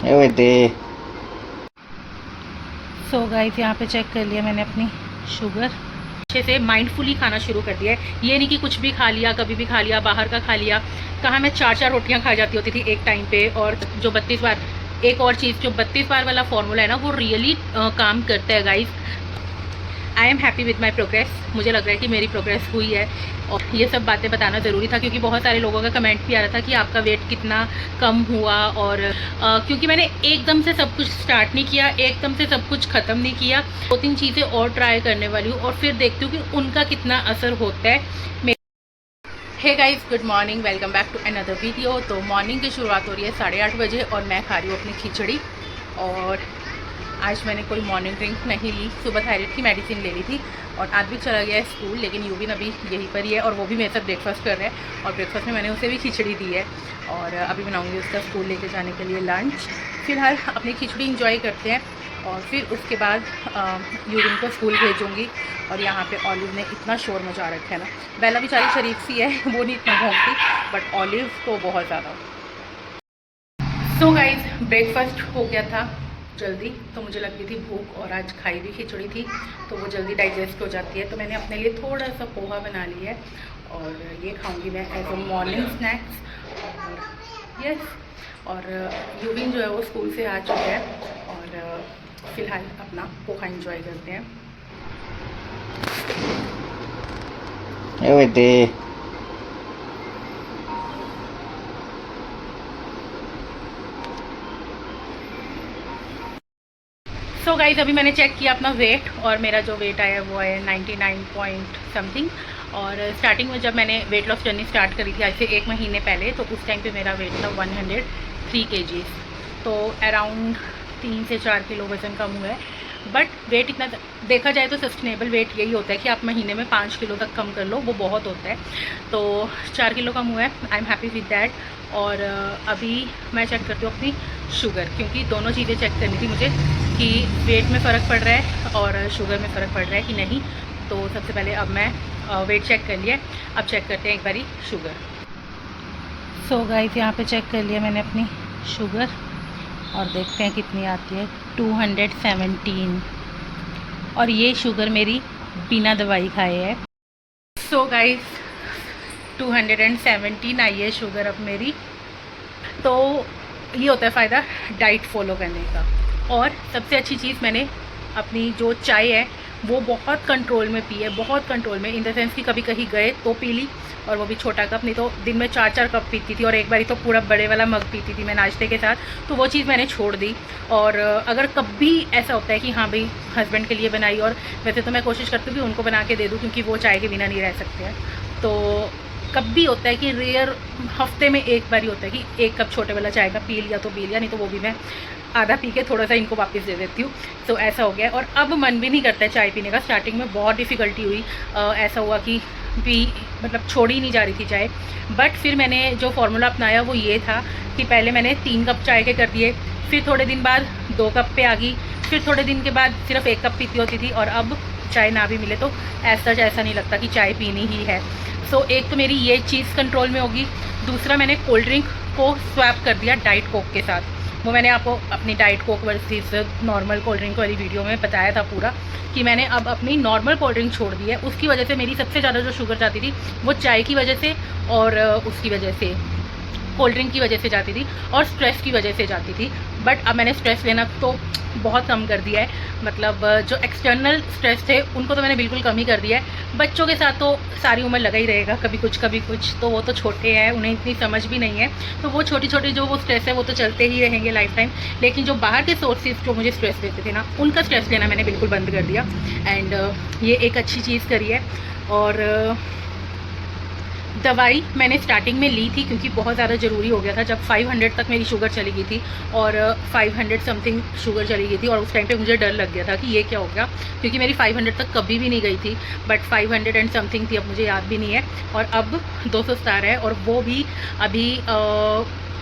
So guys यहाँ पे check कर लिया मैंने अपनी शुगर। अच्छे से माइंडफुली खाना शुरू कर दिया है। ये नहीं कि कुछ भी खा लिया, कभी भी खा लिया, बाहर का खा लिया। कहाँ मैं 4-4 रोटियाँ खा जाती होती थी एक टाइम पे। और जो 32 बार, एक और चीज़, जो 32 बार वाला फॉर्मूला है ना, वो रियली काम करता है guys. I am happy with my progress. मुझे लग रहा है कि मेरी प्रोग्रेस हुई है, और ये सब बातें बताना ज़रूरी था क्योंकि बहुत सारे लोगों का कमेंट भी आ रहा था कि आपका वेट कितना कम हुआ। और क्योंकि मैंने एकदम से सब कुछ स्टार्ट नहीं किया, एकदम से सब कुछ ख़त्म नहीं किया। 2-3 चीज़ें और ट्राई करने वाली हूँ और फिर देखती हूँ कि उनका कितना असर होता है। Hey guys, good morning, welcome back to another video. तो मॉर्निंग की शुरुआत हो रही है 8:30 बजे और मैं खा रही हूँ अपनी खिचड़ी। और आज मैंने कोई मॉर्निंग ड्रिंक नहीं ली, सुबह थायराइड की मेडिसिन ले ली थी। और आज भी चला गया है स्कूल, लेकिन यूबिन अभी यहीं पर ही है और वो भी मेरे साथ ब्रेकफास्ट कर रहा है। और ब्रेकफास्ट में मैंने उसे भी खिचड़ी दी है और अभी बनाऊंगी उसका स्कूल लेके जाने के लिए लंच। फिलहाल अपनी खिचड़ी इंजॉय करते हैं और फिर उसके बाद यूबिन को स्कूल भेजूँगी। और यहाँ पे ऑलिव ने इतना शोर मचा रखा है ना। बेला बेचारी शरीफ सी है, वो नहीं इतना भौंकती, बट ऑलिव तो बहुत ज़्यादा। सो गाइस, ब्रेकफास्ट हो गया था जल्दी, तो मुझे लग गई थी भूख और आज खाई भी खिचड़ी थी तो वो जल्दी डाइजेस्ट हो जाती है। तो मैंने अपने लिए थोड़ा सा पोहा बना लिया है और ये खाऊंगी मैं एज अ मॉर्निंग स्नैक्स। और यस, और यूबिन जो है वो स्कूल से आ चुका है और फिलहाल अपना पोहा एंजॉय करते हैं। सो गाइस, अभी मैंने चेक किया अपना वेट और मेरा जो वेट आया वो है 99 पॉइंट समथिंग। और स्टार्टिंग में जब मैंने वेट लॉस जर्नी स्टार्ट करी थी आज से 1 महीने पहले, तो उस टाइम पे मेरा वेट था 103 kg। तो अराउंड 3 से 4 किलो वज़न कम हुआ है। बट वेट इतना देखा जाए तो सस्टेनेबल वेट यही होता है कि आप महीने में 5 किलो तक कम कर लो, वो बहुत होता है। तो 4 किलो कम हुआ है, I am happy with that. और अभी मैं चेक करती हूँ अपनी शुगर, क्योंकि दोनों चीज़ें चेक करनी थी मुझे कि वेट में फ़र्क पड़ रहा है और शुगर में फ़र्क पड़ रहा है कि नहीं। तो सबसे पहले अब मैं वेट चेक कर लिया, अब चेक करते हैं एक बारी शुगर। सो गाइस, यहाँ पे चेक कर लिया मैंने अपनी शुगर और देखते हैं कितनी आती है। 217। और ये शुगर मेरी बिना दवाई खाए है। सो गाइस, 217 आई है शुगर अब मेरी। तो ये होता है फ़ायदा डाइट फॉलो करने का। और सबसे अच्छी चीज़, मैंने अपनी जो चाय है वो बहुत कंट्रोल में पी है, बहुत कंट्रोल में, इन द सेंस कि कभी कहीं गए तो पी ली, और वो भी छोटा कप, नहीं तो दिन में 4-4 कप पीती थी। और एक बारी तो पूरा बड़े वाला मग पीती थी मैं नाश्ते के साथ। तो वो चीज़ मैंने छोड़ दी। और अगर कभी ऐसा होता है कि हाँ भाई हस्बैंड के लिए बनाई, और वैसे तो मैं कोशिश करती हूँ कि उनको बना के दे दूँ क्योंकि वो चाय के बिना नहीं रह सकते हैं। तो कभी होता है कि रेयर, हफ्ते में एक बार ही होता है कि 1 कप छोटे वाला चाय का पी लिया तो पी लिया, नहीं तो वो भी मैं आधा पी के थोड़ा सा इनको वापस दे देती हूँ। तो ऐसा हो गया और अब मन भी नहीं करता है चाय पीने का। स्टार्टिंग में बहुत डिफ़िकल्टी हुई, ऐसा हुआ कि मतलब छोड़ ही नहीं जा रही थी चाय। बट फिर मैंने जो फार्मूला अपनाया वो ये था कि पहले मैंने 3 कप चाय के कर दिए, फिर थोड़े दिन बाद 2 कप पे आ गई, फिर थोड़े दिन के बाद सिर्फ 1 कप पीती होती थी। और अब चाय ना भी मिले तो ऐसा नहीं लगता कि चाय पीनी ही है। सो एक तो मेरी ये चीज़ कंट्रोल में होगी। दूसरा, मैंने कोल्ड ड्रिंक को स्वैप कर दिया डाइट कोक के साथ। वो मैंने आपको अपनी diet Coke versus normal cold drink वाली वीडियो में बताया था पूरा, कि मैंने अब अपनी नॉर्मल कोल्ड ड्रिंक छोड़ दी है। उसकी वजह से मेरी सबसे ज़्यादा जो शुगर जाती थी वो चाय की वजह से और उसकी वजह से, कोल्ड ड्रिंक की वजह से जाती थी और स्ट्रेस की वजह से जाती थी। बट अब मैंने स्ट्रेस लेना तो बहुत कम कर दिया है। मतलब जो एक्सटर्नल स्ट्रेस थे उनको तो मैंने बिल्कुल कम ही कर दिया है। बच्चों के साथ तो सारी उम्र लगा ही रहेगा, कभी कुछ, तो वो तो छोटे हैं, उन्हें इतनी समझ भी नहीं है। तो वो छोटी छोटी जो वो स्ट्रेस है वो तो चलते ही रहेंगे लाइफ टाइम। लेकिन जो बाहर के सोर्सेज जो मुझे स्ट्रेस देते थे ना, उनका स्ट्रेस लेना मैंने बिल्कुल बंद कर दिया। एंड ये एक अच्छी चीज़ करी है। और दवाई मैंने स्टार्टिंग में ली थी क्योंकि बहुत ज़्यादा ज़रूरी हो गया था। जब 500 तक मेरी शुगर चली गई थी और 500 समथिंग शुगर चली गई थी, और उस टाइम पे मुझे डर लग गया था कि ये क्या हो गया, क्योंकि मेरी 500 तक कभी भी नहीं गई थी। बट 500 एंड समथिंग थी, अब मुझे याद भी नहीं है। और अब 217 है, और वो भी अभी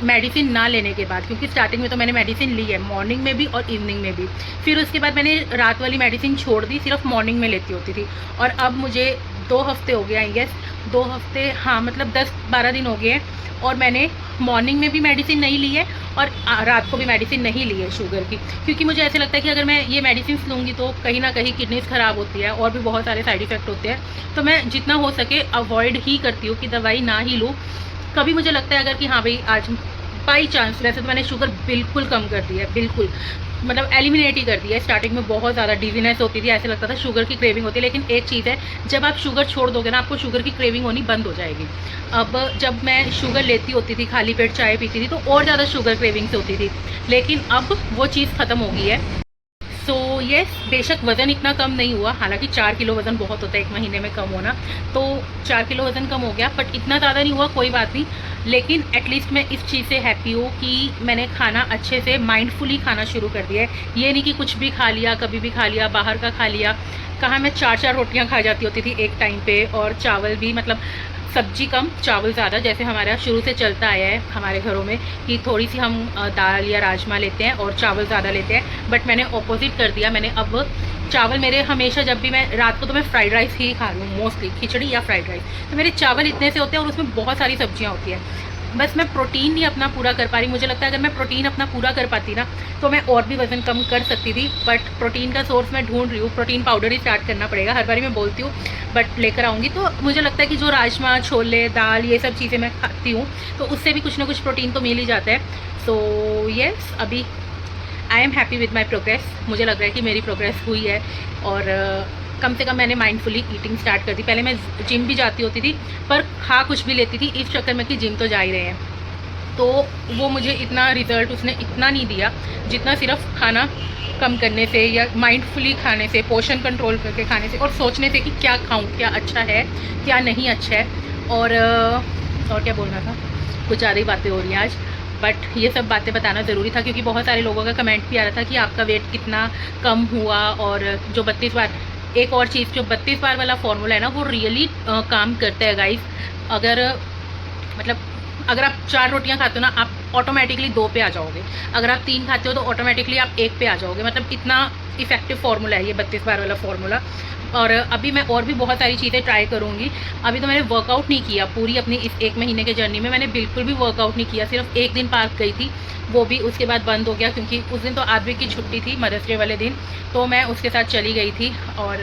मेडिसिन ना लेने के बाद, क्योंकि स्टार्टिंग में तो मैंने मेडिसिन ली है मॉर्निंग में भी और इवनिंग में भी। फिर उसके बाद मैंने रात वाली मेडिसिन छोड़ दी, सिर्फ मॉर्निंग में लेती होती थी। और अब मुझे 2 हफ्ते हो गए आई गेस, 2 हफ्ते, हाँ मतलब 10-12 दिन हो गए हैं, और मैंने मॉर्निंग में भी मेडिसिन नहीं ली है और रात को भी मेडिसिन नहीं ली है शुगर की, क्योंकि मुझे ऐसे लगता है कि अगर मैं ये मेडिसिन लूँगी तो कहीं ना कहीं किडनीज ख़राब होती है और भी बहुत सारे साइड इफ़ेक्ट होते हैं। तो मैं जितना हो सके अवॉइड ही करती हूँ कि दवाई ना ही लूँ। कभी मुझे लगता है अगर कि हाँ भाई आज बाई चांस, वैसे तो मैंने शुगर बिल्कुल कम कर दी है, बिल्कुल मतलब एलिमिनेट ही कर दिया है। स्टार्टिंग में बहुत ज़्यादा डिजीनेस होती थी, ऐसे लगता था शुगर की क्रेविंग होती है, लेकिन एक चीज़ है, जब आप शुगर छोड़ दोगे ना आपको शुगर की क्रेविंग होनी बंद हो जाएगी। अब जब मैं शुगर लेती होती थी, खाली पेट चाय पीती थी, तो और ज़्यादा शुगर क्रेविंग्स होती थी, लेकिन अब वो चीज़ ख़त्म हो गई है। सो येस, बेशक वज़न इतना कम नहीं हुआ, हालांकि 4 किलो वज़न बहुत होता है एक महीने में कम होना, तो 4 किलो वज़न कम हो गया, बट इतना ज़्यादा नहीं हुआ, कोई बात नहीं। लेकिन एटलीस्ट मैं इस चीज़ से हैप्पी हूँ कि मैंने खाना अच्छे से माइंडफुली खाना शुरू कर दिया है। ये नहीं कि कुछ भी खा लिया, कभी भी खा लिया, बाहर का खा लिया। कहाँ मैं 4-4 रोटियाँ खा जाती होती थी एक टाइम पे, और चावल भी मतलब सब्जी कम चावल ज़्यादा, जैसे हमारा शुरू से चलता आया है हमारे घरों में कि थोड़ी सी हम दाल या राजमा लेते हैं और चावल ज़्यादा लेते हैं। बट मैंने ऑपोजिट कर दिया, मैंने अब चावल मेरे हमेशा, जब भी मैं रात को तो मैं फ्राइड राइस ही खा रही हूँ मोस्टली, खिचड़ी या फ्राइड राइस। तो मेरे चावल इतने से होते हैं और उसमें बहुत सारी सब्जियाँ होती हैं। बस मैं प्रोटीन नहीं अपना पूरा कर पा रही। मुझे लगता है अगर मैं प्रोटीन अपना पूरा कर पाती ना तो मैं और भी वज़न कम कर सकती थी, बट प्रोटीन का सोर्स मैं ढूंढ रही हूँ। प्रोटीन पाउडर ही स्टार्ट करना पड़ेगा, हर बारी मैं बोलती हूँ, बट लेकर आऊँगी। तो मुझे लगता है कि जो राजमा, छोले, दाल, ये सब चीज़ें मैं खाती हूँ तो उससे भी कुछ ना कुछ प्रोटीन तो मिल ही जाता है। सो येस, अभी I am happy with my progress. मुझे लग रहा है कि मेरी प्रोग्रेस हुई है, और कम से कम मैंने माइंडफुली ईटिंग स्टार्ट कर दी। पहले मैं जिम भी जाती होती थी, पर खा कुछ भी लेती थी इस चक्कर में कि जिम तो जा ही रहे हैं, तो वो मुझे इतना रिज़ल्ट उसने इतना नहीं दिया जितना सिर्फ खाना कम करने से या माइंडफुली खाने से, पोर्शन कंट्रोल करके खाने से, और सोचने से कि क्या खाऊं, क्या अच्छा है, क्या नहीं अच्छा है। और क्या बोलना था, कुछ ज़्यादा ही बातें हो रही हैं आज, बट ये सब बातें बताना ज़रूरी था क्योंकि बहुत सारे लोगों का कमेंट भी आ रहा था कि आपका वेट कितना कम हुआ। और जो 32 बार, एक और चीज़, जो 32 बार वाला फॉर्मूला है ना, वो रियली काम करता है गाइस। अगर मतलब अगर आप 4 रोटियां खाते हो ना, आप ऑटोमेटिकली 2 पे आ जाओगे। अगर आप 3 खाते हो तो ऑटोमेटिकली आप 1 पे आ जाओगे। मतलब इतना इफेक्टिव फार्मूला है ये 32 बार वाला फार्मूला। और अभी मैं और भी बहुत सारी चीज़ें ट्राई करूँगी। अभी तो मैंने वर्कआउट नहीं किया पूरी अपनी इस 1 महीने के जर्नी में, मैंने बिल्कुल भी वर्कआउट नहीं किया। सिर्फ एक दिन पार्क गई थी, वो भी उसके बाद बंद हो गया क्योंकि उस दिन तो आदमी की छुट्टी थी, मदर्स डे वाले दिन, तो मैं उसके साथ चली गई थी। और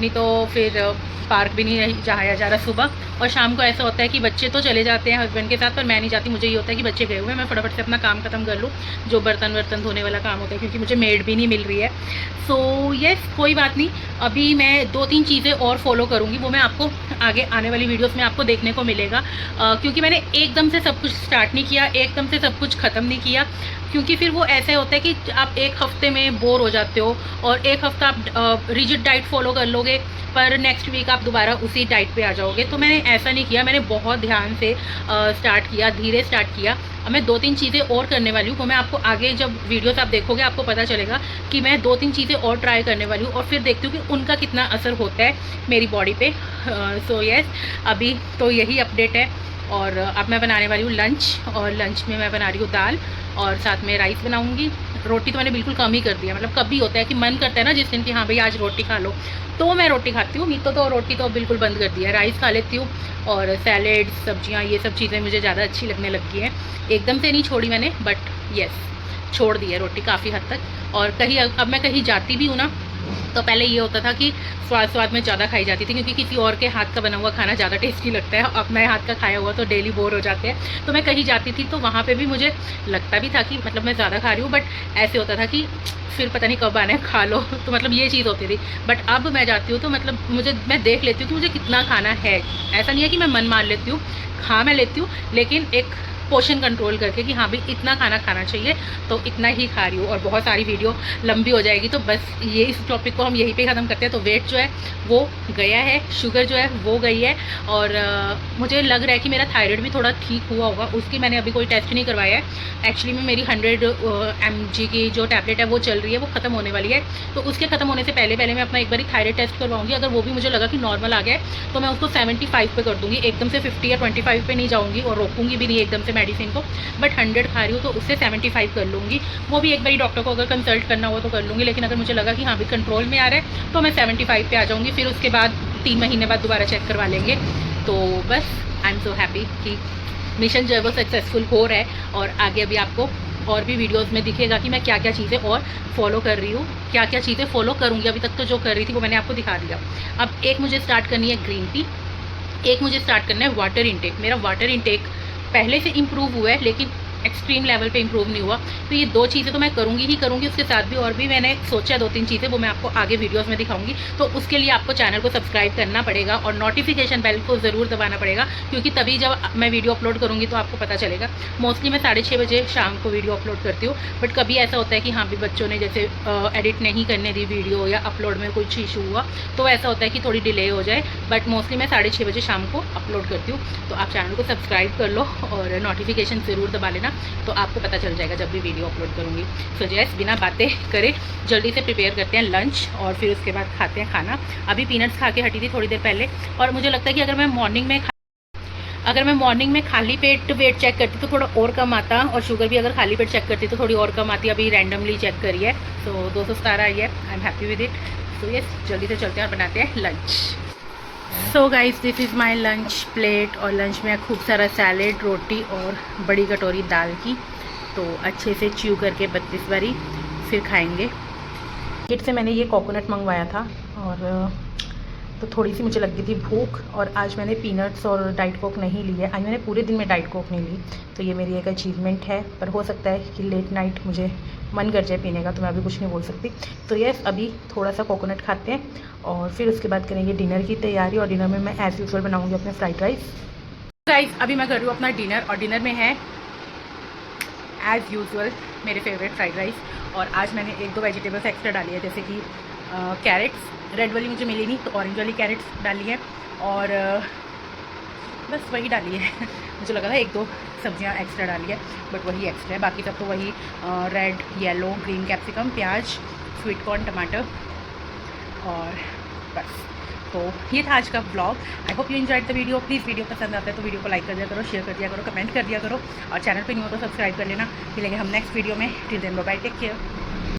नहीं तो फिर पार्क भी नहीं जाया जा रहा सुबह। और शाम को ऐसा होता है कि बच्चे तो चले जाते हैं हस्बैंड के साथ, पर मैं नहीं जाती। मुझे ये होता है कि बच्चे गए हुए हैं, मैं फटाफट से अपना काम खत्म कर लूँ, जो बर्तन वर्तन धोने वाला काम होता है, क्योंकि मुझे मेड भी नहीं मिल रही है। सो येस, कोई बात नहीं। अभी मैं 2-3 चीज़ें और फॉलो करूँगी, वो मैं आपको आगे आने वाली वीडियोस में आपको देखने को मिलेगा। क्योंकि मैंने एकदम से सब कुछ स्टार्ट नहीं किया, एकदम से सब कुछ ख़त्म नहीं किया, क्योंकि फिर वो ऐसे होता है कि आप एक हफ्ते में बोर हो जाते हो और एक हफ्ता आप रिजिड डाइट फॉलो कर लोगे, पर नेक्स्ट वीक आप दोबारा उसी डाइट पे आ जाओगे। तो मैंने ऐसा नहीं किया, मैंने बहुत ध्यान से स्टार्ट किया, धीरे स्टार्ट किया। अब मैं 2-3 चीज़ें और करने वाली हूँ, वो मैं आपको आगे जब वीडियोस आप देखोगे आपको पता चलेगा कि मैं 2-3 चीज़ें और ट्राई करने वाली हूँ, और फिर देखती हूँ कि उनका कितना असर होता है मेरी बॉडी पे। सो येस, अभी तो यही अपडेट है। और अब मैं बनाने वाली हूँ लंच, और लंच में मैं बना रही हूँ दाल और साथ में राइस बनाऊँगी। रोटी तो मैंने बिल्कुल कम ही कर दिया, मतलब कभी होता है कि मन करता है ना जिस दिन कि हाँ भाई आज रोटी खा लो, तो मैं रोटी खाती हूँ, नहीं तो रोटी तो बिल्कुल बंद कर दिया है। राइस खा लेती हूँ, और सैलेड, सब्जियाँ, ये सब चीज़ें मुझे ज़्यादा अच्छी लगने लगी हैं। एकदम से नहीं छोड़ी मैंने, बट येस, छोड़ दी है रोटी काफ़ी हद तक। और कहीं अब मैं कहीं जाती भी हूँ ना, तो पहले ये होता था कि स्वाद में ज़्यादा खाई जाती थी, क्योंकि किसी और के हाथ का बना हुआ खाना ज़्यादा टेस्टी लगता है। अब मैं हाथ का खाया हुआ तो डेली बोर हो जाते हैं। तो मैं कहीं जाती थी तो वहाँ पे भी मुझे लगता भी था कि मतलब मैं ज़्यादा खा रही हूँ, बट ऐसे होता था कि फिर पता नहीं कब आना है, खा लो। तो मतलब ये चीज़ होती थी। बट अब मैं जाती हूँ तो मतलब मैं देख लेती हूँ कि मुझे कितना खाना है। ऐसा नहीं है कि मैं मन मान लेती हूँ, खा मैं लेती हूँ, लेकिन एक पोर्शन कंट्रोल करके कि हाँ भाई इतना खाना खाना चाहिए, तो इतना ही खा रही हूँ। और बहुत सारी वीडियो लंबी हो जाएगी, तो बस ये इस टॉपिक को हम यहीं पे ख़त्म करते हैं। तो वेट जो है वो गया है, शुगर जो है वो गई है, और मुझे लग रहा है कि मेरा थायराइड भी थोड़ा ठीक हुआ होगा। उसकी मैंने अभी कोई टेस्ट नहीं करवाया है। एक्चुअली में मेरी 100 mg की जो टैबलेट है वो चल रही है, वो ख़त्म होने वाली है। तो उसके ख़त्म होने से पहले मैं अपना एक बार थायराइड टेस्ट करवाऊँगी। अगर वो भी मुझे लगा कि नॉर्मल आ गया है तो मैं उसको 75 पे कर दूँगी, एकदम से 50 या 25 पे नहीं जाऊँगी, और रोकूँगी भी नहीं एकदम से मेडिसिन को। बट 100 खा रही हूँ तो उससे 75 कर लूँगी। वो भी एक बारी डॉक्टर को अगर कंसल्ट करना हो तो कर लूँगी, लेकिन अगर मुझे लगा कि हाँ भी कंट्रोल में आ रहा है तो मैं 75 पे आ जाऊँगी। फिर उसके बाद 3 महीने बाद दोबारा चेक करवा लेंगे। तो बस आई एम सो हैप्पी कि मिशन जो है वो सक्सेसफुल हो रहा है और आगे अभी आपको और भी वीडियोस में दिखेगा कि मैं क्या क्या चीज़ें और फॉलो कर रही हूँ, क्या क्या चीज़ें फॉलो करूँगी। अभी तक तो जो कर रही थी वो मैंने आपको दिखा दिया। अब एक मुझे स्टार्ट करनी है ग्रीन टी, एक मुझे स्टार्ट करना है वाटर इनटेक। मेरा वाटर इनटेक पहले से इम्प्रूव हुआ है लेकिन एक्सट्रीम लेवल पे इम्प्रूव नहीं हुआ, तो ये 2 चीज़ें तो मैं करूँगी ही करूँगी। उसके साथ भी और भी मैंने सोचा है 2-3 चीज़ें, वो मैं आपको आगे वीडियोस में दिखाऊंगी। तो उसके लिए आपको चैनल को सब्सक्राइब करना पड़ेगा और नोटिफिकेशन बेल को ज़रूर दबाना पड़ेगा, क्योंकि तभी जब मैं वीडियो अपलोड करूँगी तो आपको पता चलेगा। मोस्टली मैं 6:30 बजे शाम को वीडियो अपलोड करती हूँ, बट कभी ऐसा होता है कि हाँ भी बच्चों ने जैसे एडिट नहीं करने दी वीडियो या अपलोड में कुछ इशू हुआ तो ऐसा होता है कि थोड़ी डिले हो जाए, बट मोस्टली मैं 6:30 बजे शाम को अपलोड करती हूँ। तो आप चैनल को सब्सक्राइब कर लो और नोटिफिकेशन ज़रूर दबा लेना, तो आपको पता चल जाएगा जब भी वीडियो अपलोड करूँगी। सो जैस बिना बातें करे जल्दी से प्रिपेयर करते हैं लंच और फिर उसके बाद खाते हैं खाना। अभी पीनट्स खा के हटी थी थोड़ी देर पहले, और मुझे लगता है कि अगर मैं मॉर्निंग में खाली पेट वेट चेक करती तो थोड़ा और कम आता, और शुगर भी अगर खाली पेट चेक करती तो थोड़ी और कम आती। अभी रैंडमली चेक करी है तो 217 आई है। I am happy with it. So yes, जल्दी से चलते हैं और बनाते हैं lunch. So guys, this is my lunch plate, और लंच में खूब सारा सैलेड, रोटी और बड़ी कटोरी दाल की। तो अच्छे से च्यू करके 32 बारी फिर खाएंगे। किट से मैंने ये कोकोनट मंगवाया था, और तो थोड़ी सी मुझे लग गई थी भूख, और आज मैंने पीनट्स और डाइट कोक नहीं ली है। आज मैंने पूरे दिन में डाइट कोक नहीं ली, तो ये मेरी एक अचीवमेंट है। पर हो सकता है कि लेट नाइट मुझे मन कर जाए पीने का, तो मैं अभी कुछ नहीं बोल सकती। तो यस, अभी थोड़ा सा कोकोनट खाते हैं और फिर उसके बाद करेंगे डिनर की तैयारी। और डिनर में मैं एज़ यूजुअल बनाऊँगी अपने फ्राइड राइस। गाइस, अभी मैं कर रही हूँ अपना डिनर, और डिनर में है एज़ यूजुअल मेरे फेवरेट फ्राइड राइस। और आज मैंने 1-2 वेजिटेबल्स एक्स्ट्रा डाली है, जैसे कि कैरेट्स, रेड वाली मुझे मिली नहीं तो ऑरेंज वाली कैरेट्स डाली है, और बस वही डाली है। मुझे लगा था 1-2 सब्जियां एक्स्ट्रा डाली है, बट वही एक्स्ट्रा है। बाकी सब तो वही रेड, येलो, ग्रीन कैप्सिकम, प्याज, स्वीट कॉर्न, टमाटर, और बस। तो ये था आज का blog. I hope you enjoyed the video. Please video पसंद आता है तो वीडियो को लाइक कर दिया करो, शेयर कर दिया करो, कमेंट कर दिया करो, और चैनल पे नहीं हो तो सब्सक्राइब कर लेना। मिलेंगे हम नेक्स्ट वीडियो में। Till then bye bye, take care.